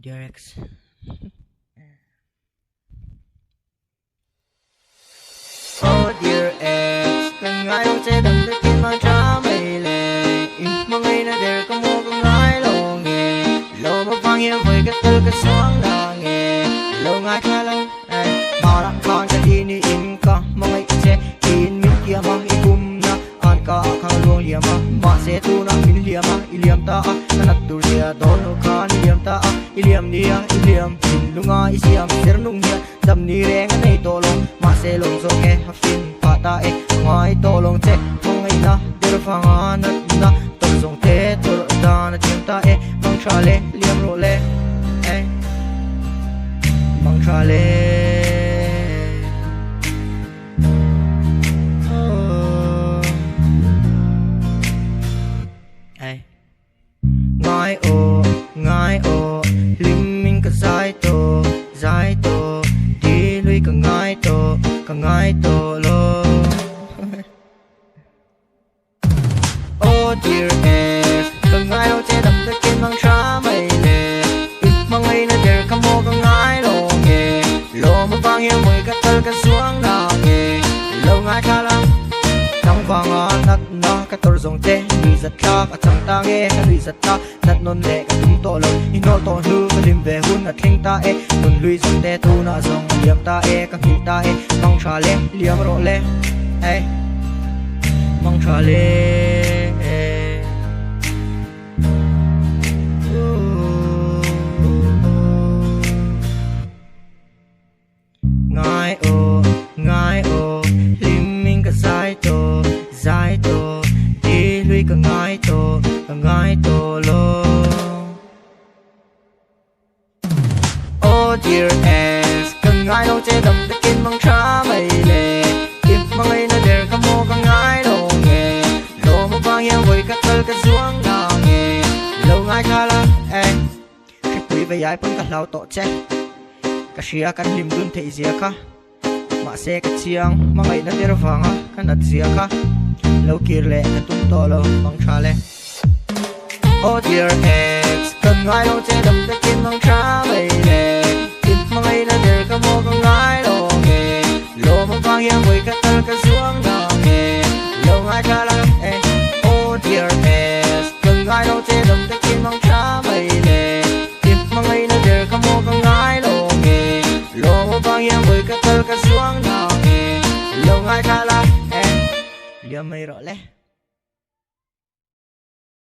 Dear ex. Oh dear ex, từng ngày đâu che đầm tới kim mang trả mày lệ. Mà ngày nay để có mua con gái lâu nghề, lâu mà vang hiên với cái tư cái sáng là nghề, lâu ngày khai lâu, mà đã khang cái đi ni in cả, mà ngày che in miếng kia mang in kum na, ăn cả khang luồng liam mà sẽ tu na min liam ta, nát tu ria đôi nó khan liam ta, liam nia liam in lunga isiam ser nung hian, đầm ni reng này to long, mà sẽ long so ke hafin ta ngay to long che mong ai na der phang nat na to song te to da na chim ta mong tra le liam ro le mong tra le ngài ô lim min ka zai to đi lui ka ngài to lo. Oh dear ex, ka ngài đâu che đầm tới kim mang trả mày lệ, mang ngày na der ka mo ka ngài lo nghe, lo mà vang hiên mười ka tơ ka xuống na nghe, lâu ngài kha lắm, nắng vàng nát na ka tor zong te, ni zat ta ka chang ta nghe, ka ni zat ta nát non le ka tum to lo, ino to hu ka lim ve hun nát ling ta nun lui zong te tu na zong liam ta ka hil ta mang tra le liam ro le mong tra le ngài ô lim min ka zai to đi lui ka ngài to lo. Oh dear ex, ka ngài đâu che đầm tới kim mang trả mày lệ, mang ngày na der ka mo ka ngài lo nghe, lo mà vang hiên với ka tơ ka xuống na nghe, lâu ngài kha la khách quý về ai pun ka lau to che, ka shia kan lim dun thei zia ka, mà xe ka chiang mang ngày na der vanga kan at zia ka, lâu kir le ka tum to lo mang tra le. Oh dear ex, ka ngài đâu che đầm tới kim mang trả mày lệ, mang ngày na der ka mo ka ngài lo nghe, lo mà vang hiên với ka tơ ka xuống na nghe, lâu ngài kha la oh dear ex, ka ngài đâu che đầm tới kim mang trả mày lệ, mang ngày na der ka mo ka ngài lo nghe, lo mà vang hiên với ka tơ ka xuống na nghe, lâu ngài kha la liam mày rõ le.